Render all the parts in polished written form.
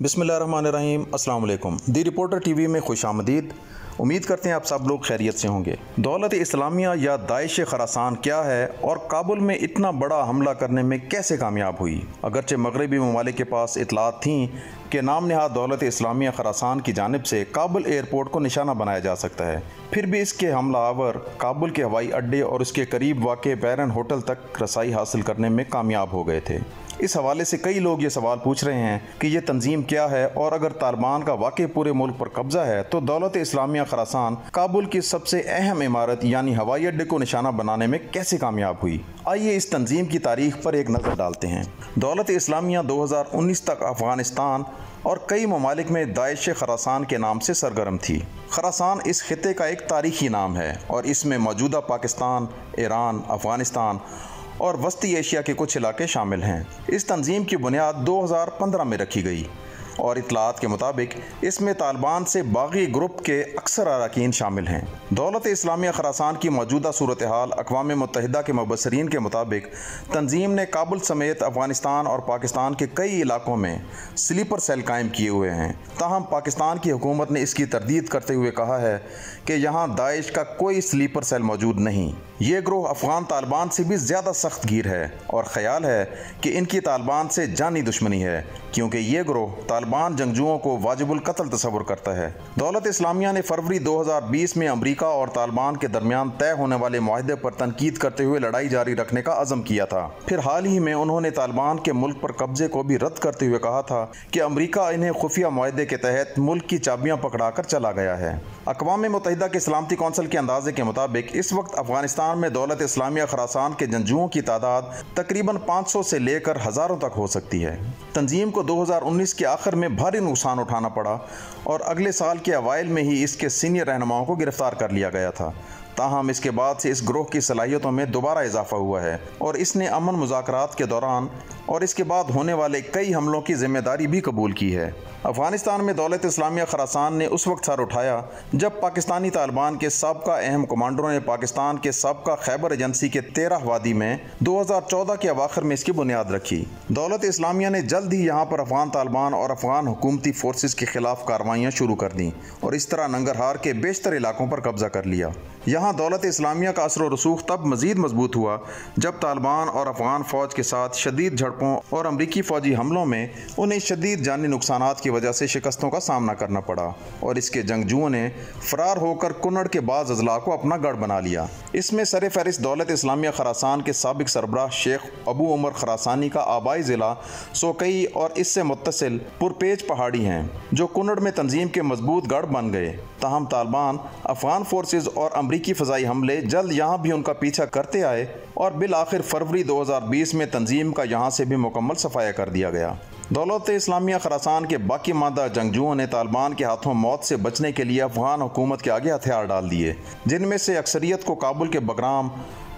बिस्मिल्लाहिर्रहमानिर्रहीम, अस्सलाम वालेकुम। दी रिपोर्टर टीवी में खुश आमदीद। उम्मीद करते हैं आप सब लोग खैरियत से होंगे। दौलत इस्लामिया या दाइश खरासान क्या है और काबुल में इतना बड़ा हमला करने में कैसे कामयाब हुई? अगरचे मगरबी ममालिक के पास इतलात थीं कि नाम नहाद दौलत इस्लामिया खरासान की जानिब से काबुल एयरपोर्ट को निशाना बनाया जा सकता है, फिर भी इसके हमलावर काबुल के हवाई अड्डे और उसके करीब वाक़ बैरन होटल तक रसाई हासिल करने में कामयाब हो गए थे। इस हवाले से कई लोग ये सवाल पूछ रहे हैं कि ये तंजीम क्या है और अगर तालिबान का वाक़ई पूरे मुल्क पर कब्जा है तो दौलत इस्लामिया खरासान काबुल की सबसे अहम इमारत यानी हवाई अड्डे को निशाना बनाने में कैसे कामयाब हुई? आइए इस तंजीम की तारीख पर एक नज़र डालते हैं। दौलत इस्लामिया 2019 तक अफ़गानिस्तान और कई ममालिक में दाइश खरासान के नाम से सरगर्म थी। खरासान इस खिते का एक तारीखी नाम है और इसमें मौजूदा पाकिस्तान, ईरान, अफ़गानिस्तान और वस्ती एशिया के कुछ इलाके शामिल हैं। इस तंजीम की बुनियाद 2015 में रखी गई और इतलात के मुताबिक इसमें तालिबान से बागी ग्रुप के अक्सर अरकान शामिल हैं। दौलत इस्लामिया खरासान की मौजूदा सूरत हाल अक़वाम मुत्तहिदा के मुबस्सरीन के मुताबिक तंजीम ने काबुल समेत अफ़गानिस्तान और पाकिस्तान के कई इलाकों में स्लीपर सेल कायम किए हुए हैं। ताहम पाकिस्तान की हुकूमत ने इसकी तरदीद करते हुए कहा है कि यहाँ दाइश का कोई स्लीपर सेल मौजूद नहीं। ये ग्रोह अफ़गान तालिबान से भी ज़्यादा सख्त गिर है और ख़याल है कि इनकी तालिबान से जानी दुश्मनी है, क्योंकि ये ग्रोह तालिबान जंगजुओं को वाजिबुल कत्ल तस्वुर करता है। दौलत इस्लामिया ने फरवरी 2020 में अमरीका और तालिबान के दरमियान तय होने वाले मुआहदे पर तनकीद करते हुए लड़ाई जारी रखने का अज़म किया था। फिर हाल ही में उन्होंने तालिबान के मुल्क पर कब्जे को भी रद्द करते हुए कहा था कि अमरीका इन्हें खुफिया मुआहदे के तहत मुल्क की चाबियाँ पकड़ा कर चला गया है। अक़वाम मुत्तहिदा के सलामती कौंसिल के अंदाजे के मुताबिक इस वक्त अफ़गानिस्तान में दौलत इस्लामिया खरासान के जंगजुओं की तादाद तकरीबन 500 से लेकर हज़ारों तक हो सकती है। तंजीम को 2019 के आखिर में भारी नुकसान उठाना पड़ा और अगले साल के अवाइल में ही इसके सीनियर रहनुमाओं को गिरफ्तार कर लिया गया था। ताहम इसके बाद से इस ग्रोह की सलाहियतों में दोबारा इजाफा हुआ है और इसने अमन मुज़ाकरात के दौरान और इसके बाद होने वाले कई हमलों की जिम्मेदारी भी कबूल की है। अफ़गानिस्तान में दौलत इस्लामिया खरासान ने उस वक्त सर उठाया जब पाकिस्तानी तालिबान के साबका अहम कमांडरों ने पाकिस्तान के साबका खैबर एजेंसी के 13 वादी में 2014 के अवाखिर में इसकी बुनियाद रखी। दौलत इस्लामिया ने जल्द ही यहाँ पर अफ़गान तालिबान और अफ़गान हुकूमती फोर्सेस के खिलाफ कार्रवाइयाँ शुरू कर दी और इस तरह नंगरहार के बेशतर इलाकों पर कब्जा कर लिया। यहाँ दौलत इस्लामिया का असर व रसूख तब मज़ीद मजबूत हुआ जब तालिबान और अफ़गान फ़ौज के साथ शदीद झड़पों और अमरीकी फ़ौजी हमलों में उन्हें शदीद जानी नुकसानात की वजह से शिकस्तों का सामना करना पड़ा और इसके जंगजुओं ने फ़रार होकर कुन्नड़ के बाद अजला को अपना गढ़ बना लिया। इसमें सर फहरिस्त दौलत इस्लामिया खरासान के साबिक सरबराह शेख अबू उमर खरासानी का आबाई ज़िला सोकई और इससे मुत्तसिल पुरपेच पहाड़ी हैं जो कुन्नड़ में तंजीम के मजबूत गढ़ बन गए। ताहम तालिबान, अफ़गान फोर्सेज और अमरीकी फ़ज़ाई हमले जल्द यहाँ भी उनका पीछा करते आए और बिल आखिर फरवरी 2020 में तंजीम का यहाँ से भी मुकम्मल सफाया कर दिया गया। दौलत इस्लामिया खरासान के बाकी मादा जंगजुओं ने तालिबान के हाथों मौत से बचने के लिए अफ़गान हुकूमत के आगे हथियार डाल दिए, जिनमें से अक्सरियत को काबुल के बगराम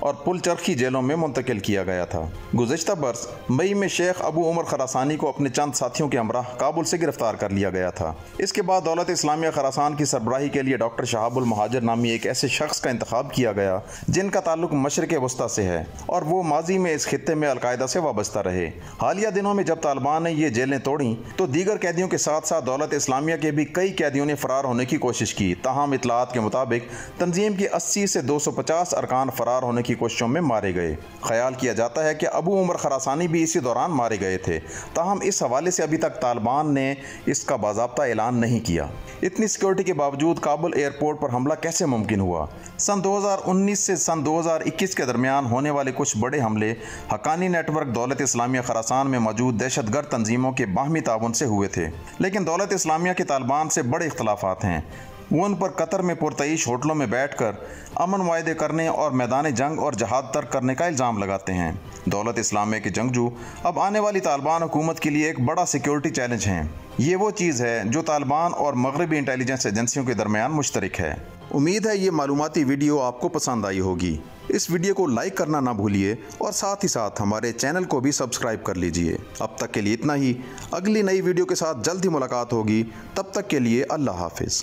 और पुल चरखी जेलों में मुंतकिल किया गया था। गुज़िश्ता बरस मई में शेख अबू उमर खरासानी को अपने चंद साथियों के हमराह काबुल से गिरफ्तार कर लिया गया था। इसके बाद दौलत इस्लामिया खरासान की सरबराही के लिए डॉक्टर शहाबुल महाजिर नामी एक ऐसे शख्स का इंतखाब किया गया जिनका ताल्लुक मशरिक़ वस्ता से है और वो माजी में इस खित्ते में अलकायदा से वाबस्ता रहे। हालिया दिनों में जब तालिबान ने ये जेलें तोड़ी तो दीगर कैदियों के साथ साथ दौलत इस्लामिया के भी कई कैदियों ने फ़रार होने की कोशिश की। ताहम इतलात के मुताबिक तंजीम के 80 से 250 अरकान फ़रार होने की कोशिशों में मारे गए। ख्याल किया जाता है कि अबू उमर खरासानी भी इसी दौरान मारे गए थे। ताहम इस हवाले से अभी तक तालिबान ने इसका बाज़ाब्ता ऐलान नहीं किया। इतनी सिक्योरिटी के बावजूद काबुल एयरपोर्ट पर हमला कैसे मुमकिन हुआ? सन 2019 से सन 2021 के दरमियान होने वाले कुछ बड़े हमले हक्कानी नेटवर्क दौलत इस्लामिया खरासान में मौजूद दहशतगर्द तंजीमों के बाहमी ताउन से हुए थे, लेकिन दौलत इस्लामिया के तालिबान से बड़े इख्तलाफात हैं। वो उन पर कतर में पुरतईश होटलों में बैठकर अमन मुआहदे करने और मैदान जंग और जहाद तर्क करने का इल्ज़ाम लगाते हैं। दौलत इस्लामिया के जंगजू अब आने वाली तालिबान हुकूमत के लिए एक बड़ा सिक्योरिटी चैलेंज हैं। ये वो चीज़ है जो तालिबान और मगरबी इंटेलिजेंस एजेंसियों के दरमियान मुश्तरक है। उम्मीद है ये मालूमाती वीडियो आपको पसंद आई होगी। इस वीडियो को लाइक करना ना भूलिए और साथ ही साथ हमारे चैनल को भी सब्सक्राइब कर लीजिए। अब तक के लिए इतना ही। अगली नई वीडियो के साथ जल्द ही मुलाकात होगी। तब तक के लिए अल्लाह हाफिज़।